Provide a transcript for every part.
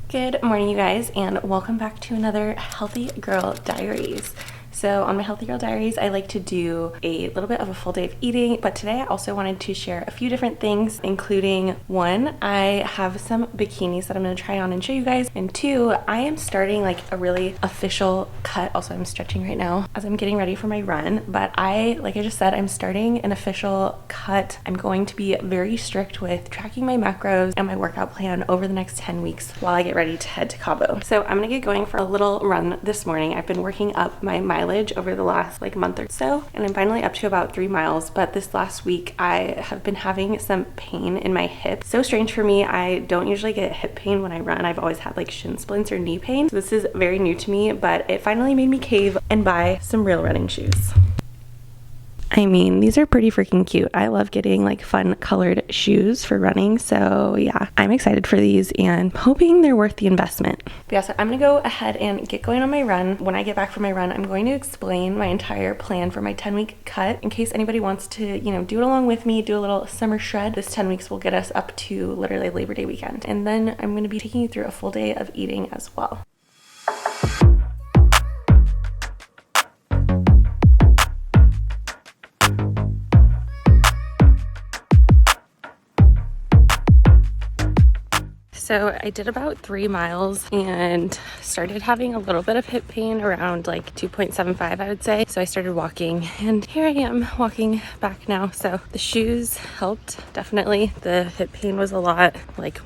Good morning, you guys, and welcome back to another Healthy Girl Diaries. So on my Healthy Girl Diaries, I like to do a little bit of a full day of eating, but today I also wanted to share a few different things, including one, I have some bikinis that I'm going to try on and show you guys, and two, I am starting like a really official cut. Also, I'm stretching right now as I'm getting ready for my run, but like I just said, I'm starting an official cut. I'm going to be very strict with tracking my macros and my workout plan over the next 10 weeks while I get ready to head to Cabo. So I'm going to get going for a little run this morning. I've been working up my mileage over the last month or so, and I'm finally up to about 3 miles, but this last week I have been having some pain in my hip. So strange for me. I don't usually get hip pain when I run. I've always had like shin splints or knee pain. So this is very new to me, but it finally made me cave and buy some real running shoes. I mean, these are pretty freaking cute. I love getting like fun colored shoes for running. So yeah, I'm excited for these and hoping they're worth the investment. But yeah, so I'm gonna go ahead and get going on my run. When I get back from my run, I'm going to explain my entire plan for my 10-week cut in case anybody wants to, do it along with me, do a little summer shred. This 10 weeks will get us up to literally Labor Day weekend. And then I'm gonna be taking you through a full day of eating as well. So I did about 3 miles and started having a little bit of hip pain around like 2.75, I would say. So I started walking and here I am walking back now. So the shoes helped, definitely. The hip pain was a lot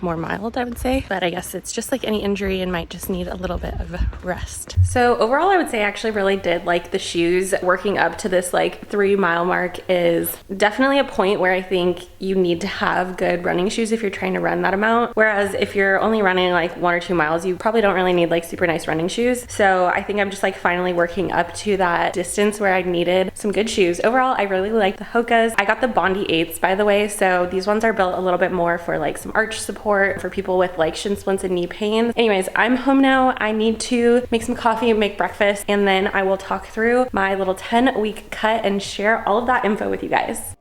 more mild, I would say. But I guess it's just like any injury and might just need a little bit of rest. So overall, I would say I actually really did like the shoes. Working up to this 3 mile mark is definitely a point where I think you need to have good running shoes if you're trying to run that amount. Whereas if you're only running 1 or 2 miles, you probably don't really need super nice running shoes. So I think I'm just finally working up to that distance where I needed some good shoes. Overall, I really like the Hokas. I got the Bondi 8s, by the way. So these ones are built a little bit more for some arch support for people with shin splints and knee pain. Anyways, I'm home now. I need to make some coffee and make breakfast, and then I will talk through my little 10-week cut and share all of that info with you guys.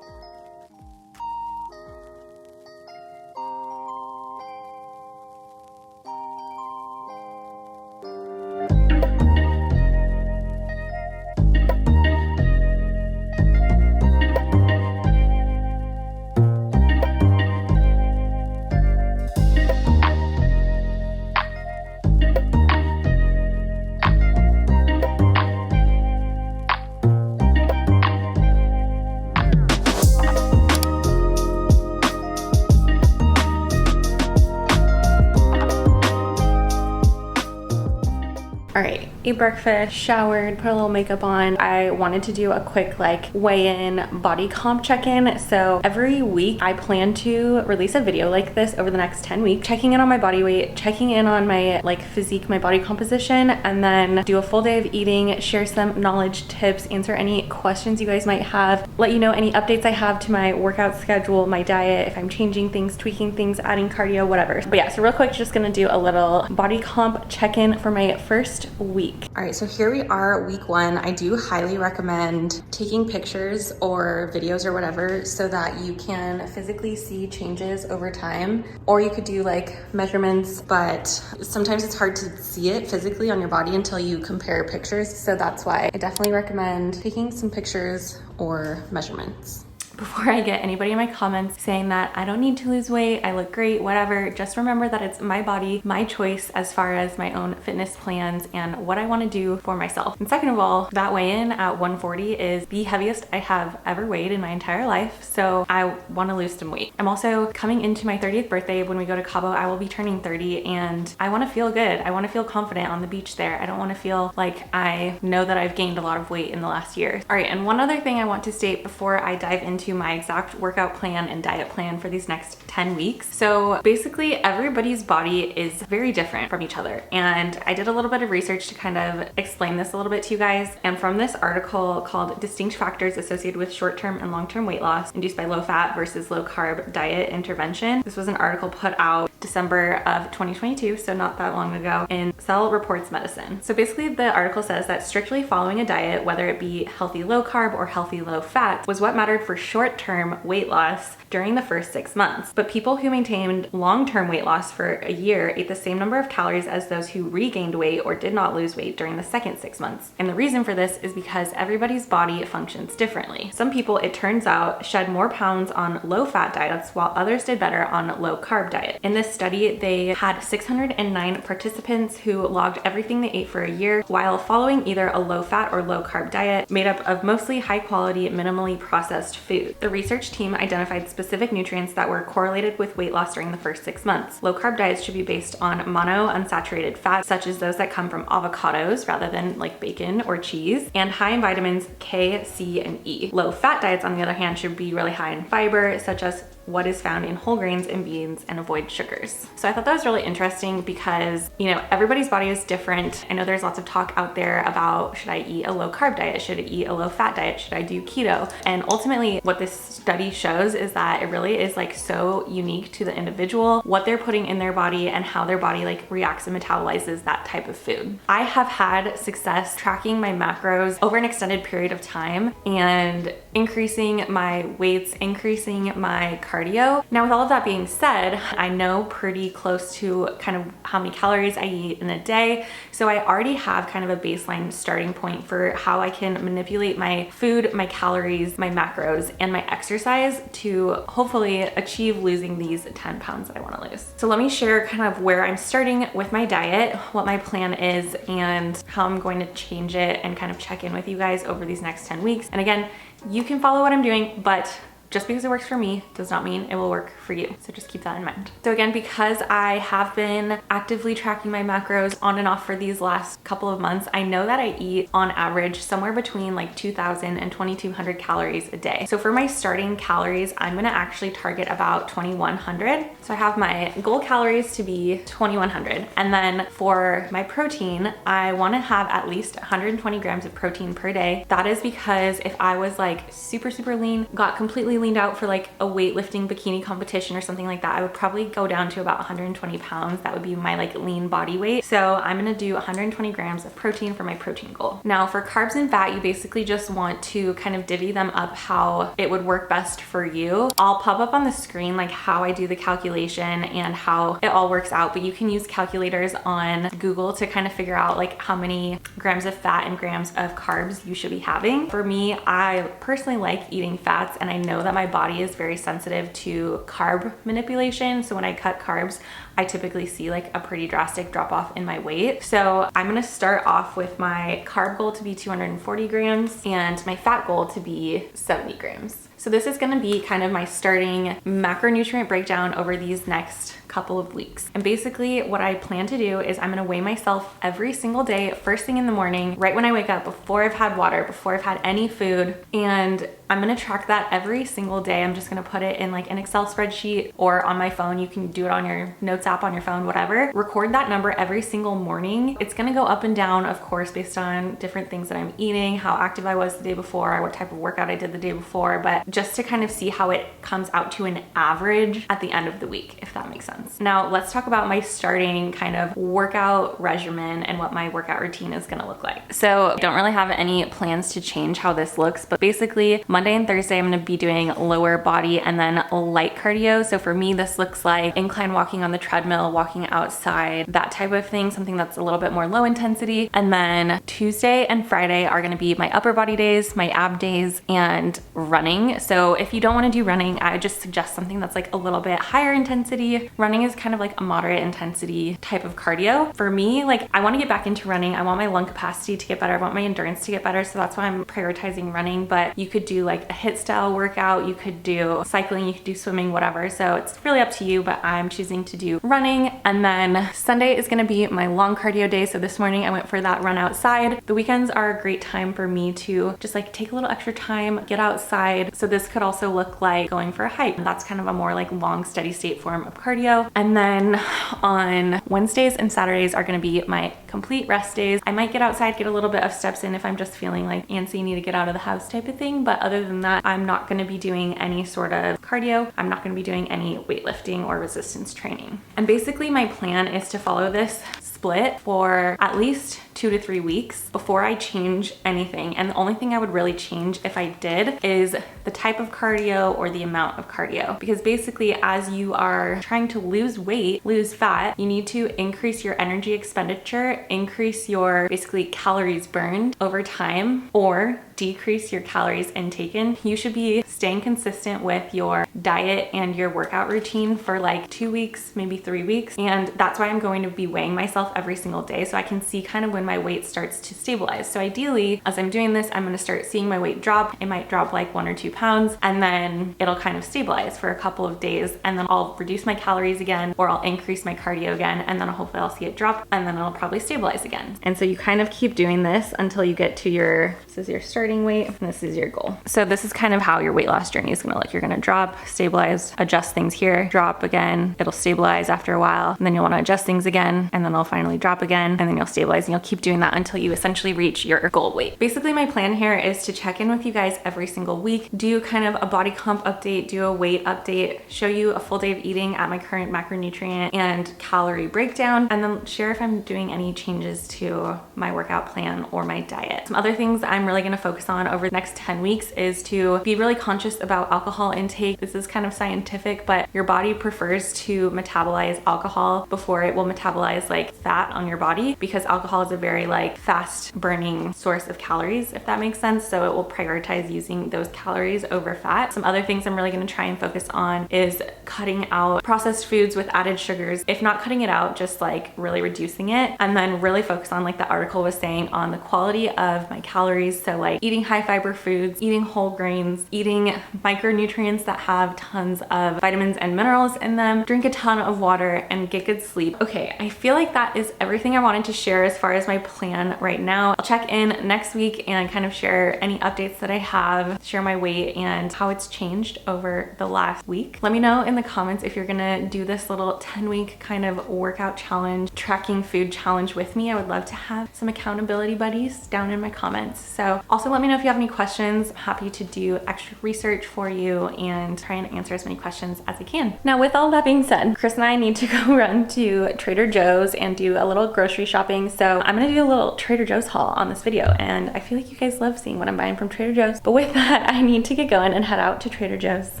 All right, ate breakfast, showered, put a little makeup on. I wanted to do a quick weigh-in body comp check-in. So every week I plan to release a video like this over the next 10 weeks, checking in on my body weight, checking in on my physique, my body composition, and then do a full day of eating, share some knowledge tips, answer any questions you guys might have, let you know any updates I have to my workout schedule, my diet, if I'm changing things, tweaking things, adding cardio, whatever. But yeah, so real quick, just gonna do a little body comp check-in for my first week. All right, so here we are, week 1. I do highly recommend taking pictures or videos or whatever so that you can physically see changes over time. Or you could do measurements, but sometimes it's hard to see it physically on your body until you compare pictures. So that's why I definitely recommend taking some pictures or measurements. Before I get anybody in my comments saying that I don't need to lose weight, I look great, whatever, just remember that it's my body, my choice as far as my own fitness plans and what I want to do for myself. And second of all, that weigh-in at 140 is the heaviest I have ever weighed in my entire life. So I want to lose some weight. I'm also coming into my 30th birthday. When we go to Cabo, I will be turning 30 and I want to feel good. I want to feel confident on the beach there. I don't want to feel like I know that I've gained a lot of weight in the last year. All right, and one other thing I want to state before I dive into my exact workout plan and diet plan for these next 10 weeks. So basically everybody's body is very different from each other. And I did a little bit of research to kind of explain this a little bit to you guys. And from this article called Distinct Factors Associated with Short-Term and Long-Term Weight Loss Induced by Low-Fat versus Low-Carb Diet Intervention, this was an article put out December of 2022, so not that long ago, in Cell Reports Medicine. So basically the article says that strictly following a diet, whether it be healthy low carb or healthy low fat, was what mattered for short-term weight loss during the first 6 months. But people who maintained long-term weight loss for a year ate the same number of calories as those who regained weight or did not lose weight during the second 6 months. And the reason for this is because everybody's body functions differently. Some people, it turns out, shed more pounds on low-fat diets while others did better on low-carb diet. In this study, they had 609 participants who logged everything they ate for a year while following either a low-fat or low-carb diet made up of mostly high-quality, minimally processed food. The research team identified specific nutrients that were correlated with weight loss during the first 6 months. Low-carb diets should be based on monounsaturated fats, such as those that come from avocados rather than like bacon or cheese, and high in vitamins K, C, and E. Low-fat diets, on the other hand, should be really high in fiber, such as what is found in whole grains and beans, and avoid sugars. So I thought that was really interesting because, you know, everybody's body is different. I know there's lots of talk out there about, should I eat a low carb diet? Should I eat a low fat diet? Should I do keto? And ultimately what this study shows is that it really is like so unique to the individual, what they're putting in their body and how their body like reacts and metabolizes that type of food. I have had success tracking my macros over an extended period of time and increasing my weights, increasing my cardio. Now, with all of that being said, I know pretty close to kind of how many calories I eat in a day. So I already have kind of a baseline starting point for how I can manipulate my food, my calories, my macros, and my exercise to hopefully achieve losing these 10 pounds that I want to lose. So let me share kind of where I'm starting with my diet, what my plan is, and how I'm going to change it, and kind of check in with you guys over these next 10 weeks. And again, you can follow what I'm doing, but just because it works for me does not mean it will work for you. So just keep that in mind. So again, because I have been actively tracking my macros on and off for these last couple of months, I know that I eat on average somewhere between like 2,000 and 2,200 calories a day. So for my starting calories, I'm gonna actually target about 2,100. So I have my goal calories to be 2,100. And then for my protein, I wanna have at least 120 grams of protein per day. That is because if I was like super lean, got completely leaned out for like a weightlifting bikini competition or something like that, I would probably go down to about 120 pounds. That would be my like lean body weight. So I'm gonna do 120 grams of protein for my protein goal. Now for carbs and fat, you basically just want to kind of divvy them up how it would work best for you. I'll pop up on the screen like how I do the calculation and how it all works out, but you can use calculators on Google to kind of figure out like how many grams of fat and grams of carbs you should be having. For me, I personally like eating fats, and I know that my body is very sensitive to carb manipulation. So when I cut carbs, I typically see like a pretty drastic drop off in my weight. So I'm gonna start off with my carb goal to be 240 grams and my fat goal to be 70 grams. So this is gonna be kind of my starting macronutrient breakdown over these next couple of weeks. And basically what I plan to do is I'm gonna weigh myself every single day, first thing in the morning, right when I wake up, before I've had water, before I've had any food. And I'm gonna track that every single day. I'm just gonna put it in like an Excel spreadsheet or on my phone. You can do it on your notes app on your phone, whatever. Record that number every single morning. It's gonna go up and down, of course, based on different things that I'm eating, how active I was the day before, what type of workout I did the day before, but just to kind of see how it comes out to an average at the end of the week, if that makes sense. Now let's talk about my starting kind of workout regimen and what my workout routine is gonna look like. So I don't really have any plans to change how this looks, but basically Monday and Thursday I'm gonna be doing lower body and then light cardio. So for me, this looks like incline walking on the treadmill, walking outside, that type of thing, something that's a little bit more low intensity. And then Tuesday and Friday are gonna be my upper body days, my ab days, and running. So if you don't wanna do running, I would just suggest something that's like a little bit higher intensity. Running is kind of like a moderate intensity type of cardio. For me, like I wanna get back into running. I want my lung capacity to get better. I want my endurance to get better. So that's why I'm prioritizing running, but you could do like a HIIT style workout. You could do cycling, you could do swimming, whatever. So it's really up to you, but I'm choosing to do running. And then Sunday is gonna be my long cardio day. So this morning I went for that run outside. The weekends are a great time for me to just like take a little extra time, get outside. So this could also look like going for a hike. That's kind of a more like long steady state form of cardio. And then on Wednesdays and Saturdays are going to be my complete rest days. I might get outside, get a little bit of steps in if I'm just feeling like antsy, need to get out of the house type of thing. But other than that, I'm not going to be doing any sort of cardio. I'm not going to be doing any weightlifting or resistance training. And basically my plan is to follow this split for at least 2 to 3 weeks before I change anything. And the only thing I would really change if I did is the type of cardio or the amount of cardio. Because basically as you are trying to lose weight, lose fat, you need to increase your energy expenditure, increase your basically calories burned over time, or decrease your calories intaken. You should be staying consistent with your diet and your workout routine for like 2 weeks, maybe 3 weeks. And that's why I'm going to be weighing myself every single day so I can see kind of when my weight starts to stabilize. So ideally, as I'm doing this, I'm going to start seeing my weight drop. It might drop like 1 or 2 pounds, and then it'll kind of stabilize for a couple of days, and then I'll reduce my calories again, or I'll increase my cardio again, and then hopefully I'll see it drop, and then it'll probably stabilize again. And so you kind of keep doing this until you get to this is your starting weight, and this is your goal. So this is kind of how your weight loss journey is going to look. You're going to drop, stabilize, adjust things here, drop again, it'll stabilize after a while, and then you'll want to adjust things again, and then it'll finally drop again, and then you'll stabilize, and you'll keep doing that until you essentially reach your goal weight. Basically my plan here is to check in with you guys every single week, do kind of a body comp update, do a weight update, show you a full day of eating at my current macronutrient and calorie breakdown, and then share if I'm doing any changes to my workout plan or my diet. Some other things I'm really going to focus on over the next 10 weeks is to be really conscious about alcohol intake. This is kind of scientific, but your body prefers to metabolize alcohol before it will metabolize like fat on your body, because alcohol is a very like fast burning source of calories, if that makes sense. So it will prioritize using those calories over fat. Some other things I'm really going to try and focus on is cutting out processed foods with added sugars. If not cutting it out, just like really reducing it, and then really focus on, like the article was saying, on the quality of my calories. So like eating high fiber foods, eating whole grains, eating micronutrients that have tons of vitamins and minerals in them, drink a ton of water, and get good sleep. Okay, I feel like that is everything I wanted to share as far as my plan right now. I'll check in next week and kind of share any updates that I have, share my weight and how it's changed over the last week. Let me know in the comments if you're gonna do this little 10-week kind of workout challenge, tracking food challenge with me. I would love to have some accountability buddies down in my comments. So also let me know if you have any questions. I'm happy to do extra research for you and try and answer as many questions as I can. Now, with all that being said, Chris and I need to go run to Trader Joe's and do a little grocery shopping. So I'm gonna do a little Trader Joe's haul on this video, and I feel like you guys love seeing what I'm buying from Trader Joe's. But with that, I need to get going and head out to Trader Joe's.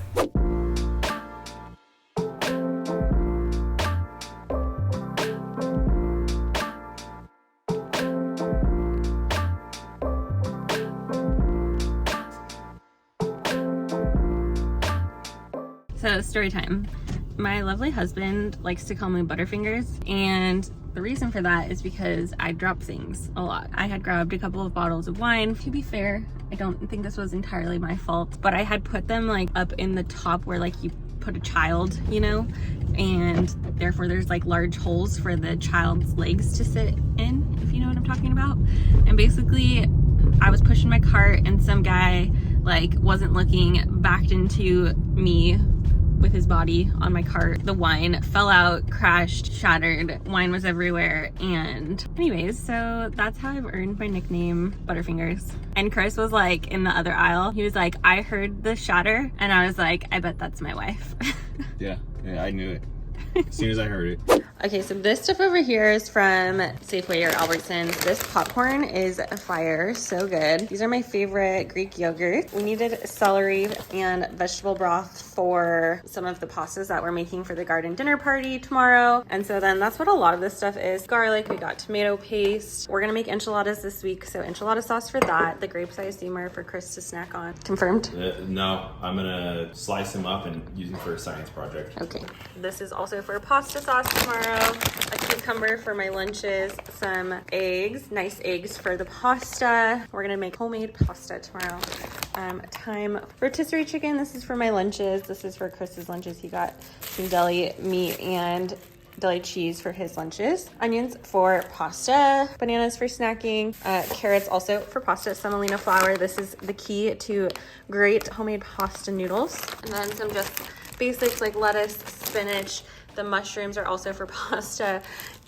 So story time. My lovely husband likes to call me Butterfingers, and the reason for that is because I drop things a lot. I had grabbed a couple of bottles of wine. To be fair, I don't think this was entirely my fault, but I had put them like up in the top where like you put a child, you know, and therefore there's like large holes for the child's legs to sit in, if you know what I'm talking about. And basically I was pushing my cart and some guy like wasn't looking, backed into me with his body on my cart. The wine fell out, crashed, shattered, wine was everywhere. And anyways, so that's how I've earned my nickname Butterfingers. And Chris was like in the other aisle, he was like, I heard the shatter, and I was like, I bet that's my wife. Yeah, I knew it as soon as I heard it. Okay, so this stuff over here is from Safeway or Albertsons. This popcorn is fire, so good. These are my favorite Greek yogurt. We needed celery and vegetable broth for some of the pastas that we're making for the garden dinner party tomorrow. And so then that's what a lot of this stuff is. Garlic, we got tomato paste. We're gonna make enchiladas this week, so enchilada sauce for that. The grapes I assume are for Chris to snack on. Confirmed? No, I'm gonna slice them up and use them for a science project. Okay. This is also for pasta sauce tomorrow. A cucumber for my lunches, some eggs, nice eggs for the pasta. We're gonna make homemade pasta tomorrow. Thyme rotisserie chicken. This is for my lunches. This is for Chris's lunches. He got some deli meat and delayed cheese for his lunches, onions for pasta, bananas for snacking, carrots also for pasta, semolina flour. This is the key to great homemade pasta noodles. And then some just basics like lettuce, spinach. The mushrooms are also for pasta,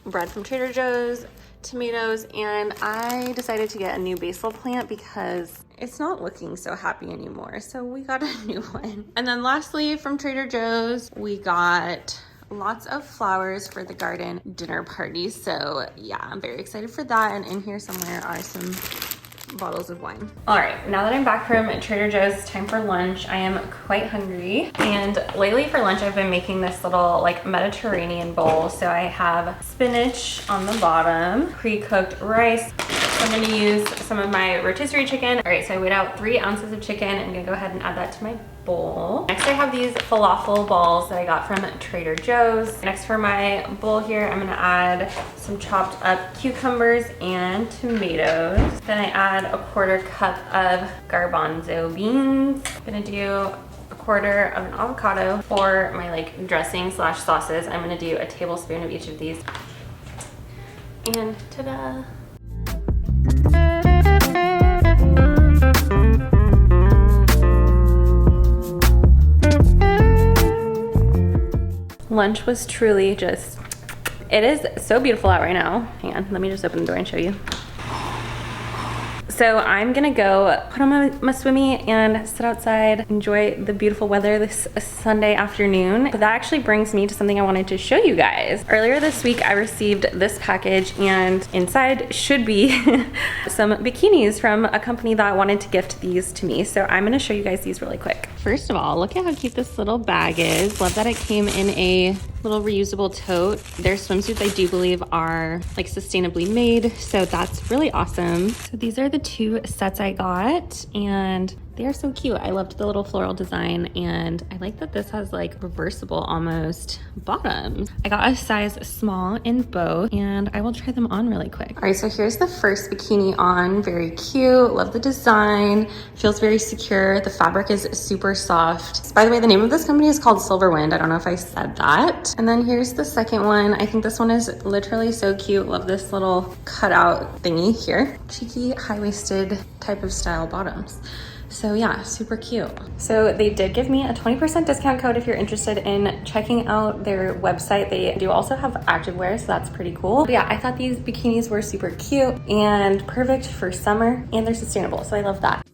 bread from Trader Joe's, tomatoes, and I decided to get a new basil plant because it's not looking so happy anymore. So we got a new one. And then lastly, from Trader Joe's, we got lots of flowers for the garden dinner party. So yeah, I'm very excited for that. And in here somewhere are some bottles of wine. All right, now that I'm back from Trader Joe's, it's time for lunch. I am quite hungry. And lately for lunch, I've been making this little like Mediterranean bowl. So I have spinach on the bottom, pre-cooked rice. I'm gonna use some of my rotisserie chicken. All right, so I weighed out 3 ounces of chicken. I'm gonna go ahead and add that to my bowl. Next, I have these falafel balls that I got from Trader Joe's. Next, for my bowl here, I'm gonna add some chopped up cucumbers and tomatoes. Then I add a 1/4 cup of garbanzo beans. I'm gonna do a 1/4 of an avocado. For my like dressing slash sauces, I'm gonna do a tablespoon of each of these. And ta-da! Lunch was truly just, it is so beautiful out right now. Hang on, let me just open the door and show you. So I'm gonna go put on my swimmy and sit outside, enjoy the beautiful weather this Sunday afternoon. But that actually brings me to something I wanted to show you guys. Earlier this week, I received this package, and inside should be some bikinis from a company that wanted to gift these to me. So I'm gonna show you guys these really quick. First of all, look at how cute this little bag is. Love that it came in a little reusable tote. Their swimsuits, I do believe, are like sustainably made, so that's really awesome. So these are the 2 sets I got, and they are so cute. I loved the little floral design, and I like that this has like reversible almost bottoms. I got a size small in both, and I will try them on really quick. All right, so here's the first bikini on. Very cute. Love the design. Feels very secure. The fabric is super soft. By the way, the name of this company is called Silverwind. I don't know if I said that. And then here's the second one. I think this one is literally so cute. Love this little cutout thingy here. Cheeky high-waisted type of style bottoms. So yeah, super cute. So they did give me a 20% discount code if you're interested in checking out their website. They do also have activewear, so that's pretty cool. But yeah, I thought these bikinis were super cute and perfect for summer, and they're sustainable, so I love that.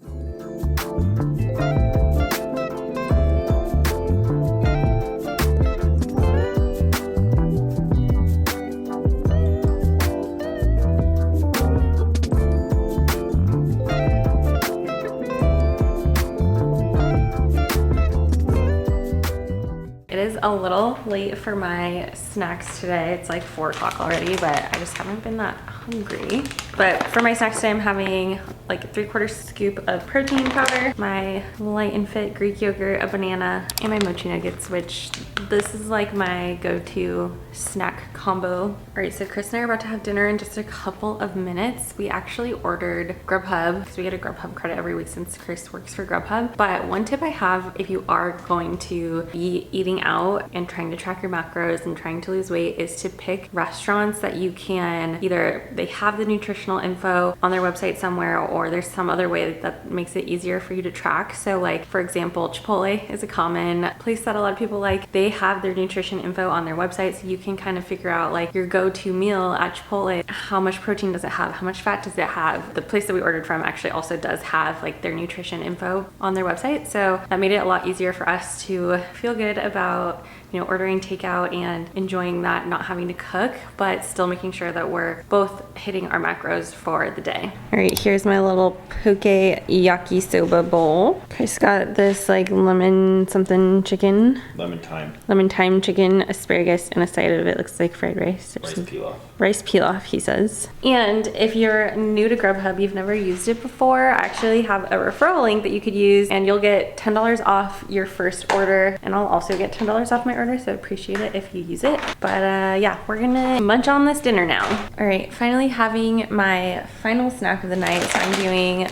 A little late for my snacks today. It's like 4 o'clock already, but I just haven't been that hungry. But for my snacks today, I'm having like 3/4 scoop of protein powder, my Light and Fit Greek yogurt, a banana, and my mochi nuggets, which this is like my go-to snack combo. All right, so Chris and I are about to have dinner in just a couple of minutes. We actually ordered Grubhub because we get a Grubhub credit every week since Chris works for Grubhub. But one tip I have, if you are going to be eating out and trying to track your macros and trying to lose weight, is to pick restaurants that you can either, they have the nutritional info on their website somewhere, or there's some other way that makes it easier for you to track. So like, for example, Chipotle is a common place that a lot of people like. They have their nutrition info on their website, so you can kind of figure out like your go-to meal at Chipotle. How much protein does it have? How much fat does it have? The place that we ordered from actually also does have like their nutrition info on their website. So that made it a lot easier for us to feel good about, you know, ordering takeout and enjoying that, not having to cook, but still making sure that we're both hitting our macros for the day. All right, here's my little poke yakisoba bowl. Chris got this like lemon something chicken. Lemon thyme. Lemon thyme chicken, asparagus, and a side of it looks like fried rice. Rice pilaf. Rice pilaf, he says. And if you're new to Grubhub, you've never used it before, I actually have a referral link that you could use, and you'll get $10 off your first order, and I'll also get $10 off my order, so I appreciate it if you use it. But yeah, we're gonna munch on this dinner now. All right, finally having my final snack of the night. So I'm doing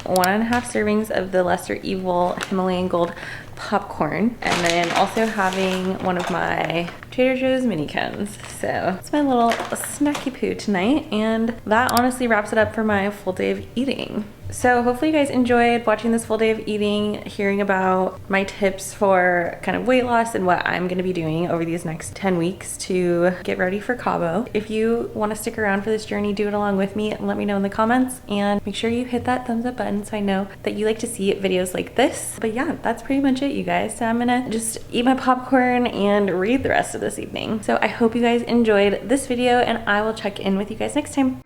1.5 servings of the Lesser Evil Himalayan Gold popcorn, and then also having one of my Trader Joe's Minikins. So it's my little snacky poo tonight, and that honestly wraps it up for my full day of eating. So hopefully you guys enjoyed watching this full day of eating, hearing about my tips for kind of weight loss and what I'm gonna be doing over these next 10 weeks to get ready for Cabo. If you wanna stick around for this journey, do it along with me and let me know in the comments, and make sure you hit that thumbs up button so I know that you like to see videos like this. But yeah, that's pretty much it, you guys. So I'm gonna just eat my popcorn and read the rest of this evening. So I hope you guys enjoyed this video, and I will check in with you guys next time.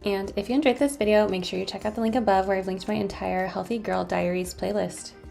And if you enjoyed this video, make sure you check out the link above where I've linked my entire Healthy Girl Diaries playlist.